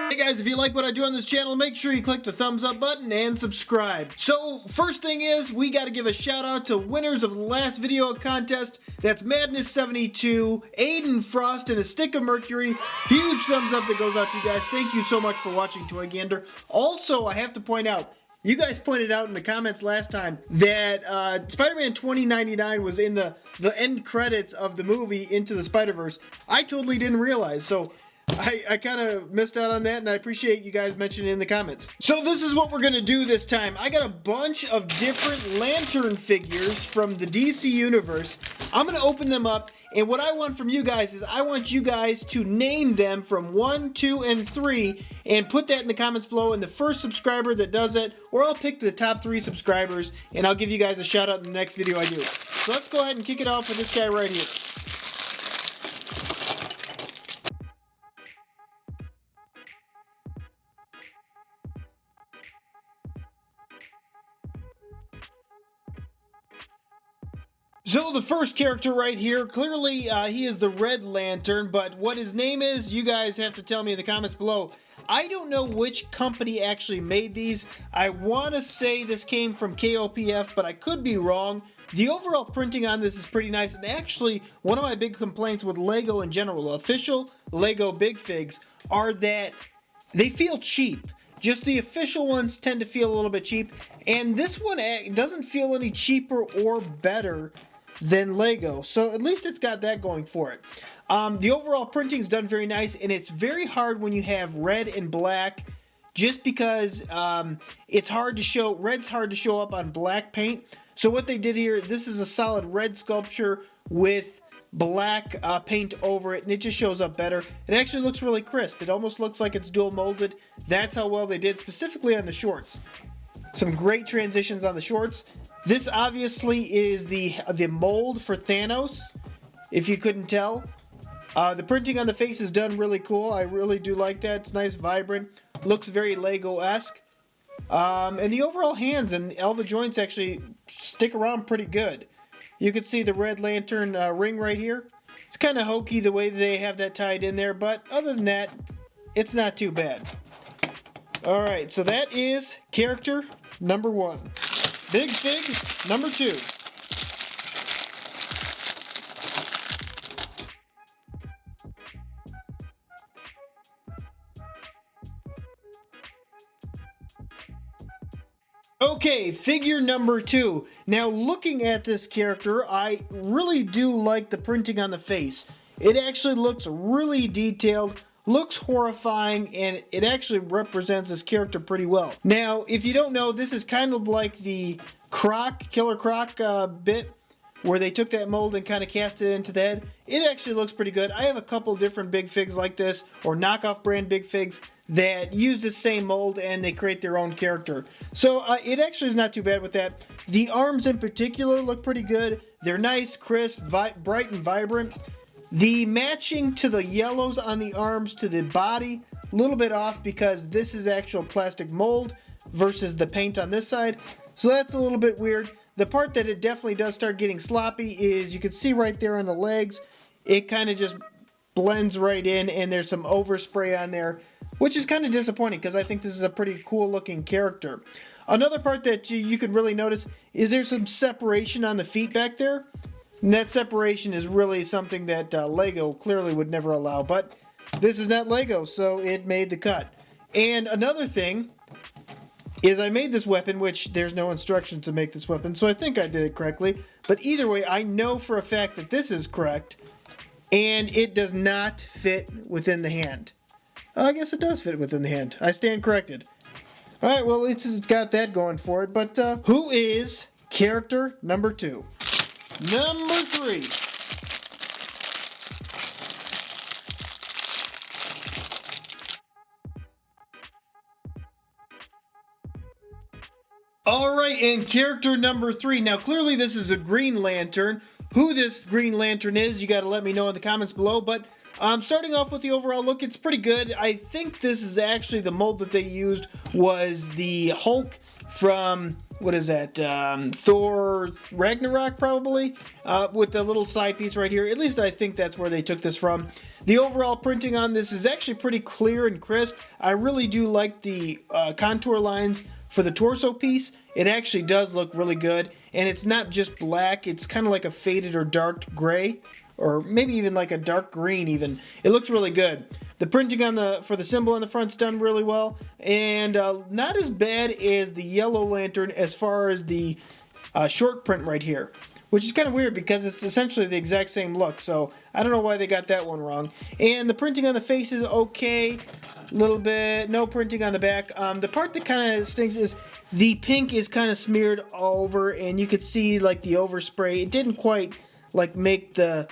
Hey guys, if you like what I do on this channel, make sure you click the thumbs up button and subscribe. So, first thing is, we gotta give a shout out to winners of the last video contest. That's Madness72, Aiden Frost, and a Stick of Mercury. Huge thumbs up that goes out to you guys. Thank you so much for watching Toy Gander. Also, I have to point out, you guys pointed out in the comments last time that Spider-Man 2099 was in the end credits of the movie Into the Spider-Verse. I totally didn't realize, so I kind of missed out on that, and I appreciate you guys mentioning it in the comments. So this is what we're going to do this time. I got a bunch of different lantern figures from the DC Universe. I'm going to open them up, and what I want from you guys is I want you guys to name them from 1, 2, and 3, and put that in the comments below, and the first subscriber that does it, or I'll pick the top 3 subscribers, and I'll give you guys a shout out in the next video I do. So let's go ahead and kick it off with this guy right here. So the first character right here, clearly he is the Red Lantern, but what his name is, you guys have to tell me in the comments below. I don't know which company actually made these. I want to say this came from KOPF, but I could be wrong. The overall printing on this is pretty nice, and actually one of my big complaints with LEGO in general, official LEGO Big Figs, are that they feel cheap. Just the official ones tend to feel a little bit cheap, and this one doesn't feel any cheaper or better than LEGO, so at least it's got that going for it. The overall printing is done very nice, and it's very hard when you have red and black, just because it's hard to show, red's hard to show up on black paint. So what they did here, this is a solid red sculpture with black paint over it, and it just shows up better. It actually looks really crisp. It almost looks like it's dual molded. That's how well they did, specifically on the shorts. Some great transitions on the shorts. This obviously is the mold for Thanos, if you couldn't tell. The printing on the face is done really cool. I really do like that. It's nice, vibrant. Looks very Lego-esque. And the overall hands and all the joints actually stick around pretty good. You can see the Red Lantern ring right here. It's kind of hokey the way they have that tied in there, but other than that, it's not too bad. Alright, so that is character number 1. Big Fig number 2. Okay, figure number 2. Now looking at this character, I really do like the printing on the face. It actually looks really detailed, looks horrifying, and it actually represents this character pretty well. Now, if you don't know, this is kind of like the Killer Croc bit, where they took that mold and kind of cast it into the head. It actually looks pretty good. I have a couple different Big Figs like this, or knockoff brand Big Figs, that use the same mold and they create their own character. So it actually is not too bad with that. The arms in particular look pretty good. They're nice, crisp, bright, and vibrant. The matching to the yellows on the arms to the body, a little bit off because this is actual plastic mold versus the paint on this side. So that's a little bit weird. The part that it definitely does start getting sloppy is you can see right there on the legs, it kind of just blends right in, and there's some overspray on there, which is kind of disappointing because I think this is a pretty cool looking character. Another part that you could really notice is there's some separation on the feet back there. And that separation is really something that LEGO clearly would never allow, but this is not LEGO, so it made the cut. And another thing is I made this weapon, which there's no instructions to make this weapon, so I think I did it correctly. But either way, I know for a fact that this is correct, and it does not fit within the hand. I guess it does fit within the hand. I stand corrected. Alright, well, it's got that going for it, but who is character number 2? Number 3. Alright, and character number 3. Now, clearly this is a Green Lantern. Who this Green Lantern is, you gotta let me know in the comments below, but starting off with the overall look, it's pretty good. I think this is actually the mold that they used was the Hulk from what is that, Thor Ragnarok probably, with the little side piece right here. At least I think that's where they took this from. The overall printing on this is actually pretty clear and crisp. I really do like the contour lines for the torso piece. It actually does look really good, and it's not just black, it's kind of like a faded or dark gray, or maybe even like a dark green even. It looks really good. The printing on for the symbol on the front's done really well, and not as bad as the yellow lantern as far as the short print right here, which is kind of weird because it's essentially the exact same look, so I don't know why they got that one wrong. And the printing on the face is okay, a little bit, no printing on the back. The part that kind of stinks is the pink is kind of smeared all over, and you could see like the overspray. It didn't quite like make the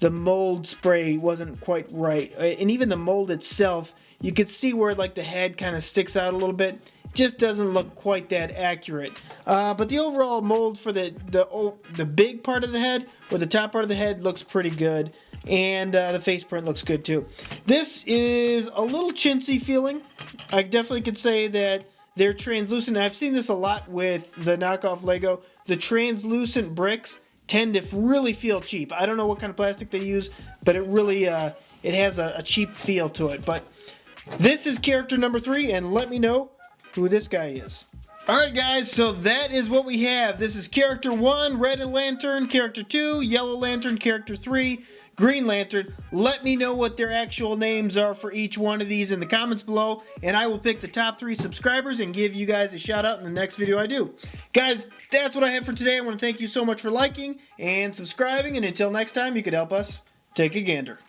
mold spray wasn't quite right, and even the mold itself, you could see where like the head kind of sticks out a little bit. It just doesn't look quite that accurate. But the overall mold for the big part of the head, or the top part of the head, looks pretty good, and the face print looks good too. This is a little chintzy feeling. I definitely could say that they're translucent. I've seen this a lot with the knockoff Lego. The translucent bricks tend to really feel cheap. I don't know what kind of plastic they use, but it really it has a cheap feel to it. But this is character number 3, and let me know who this guy is. Alright guys, so that is what we have. This is character 1, Red Lantern, character 2, Yellow Lantern, character 3, Green Lantern. Let me know what their actual names are for each one of these in the comments below, and I will pick the top 3 subscribers and give you guys a shout out in the next video I do. Guys, that's what I have for today. I want to thank you so much for liking and subscribing, and until next time, you could help us take a gander.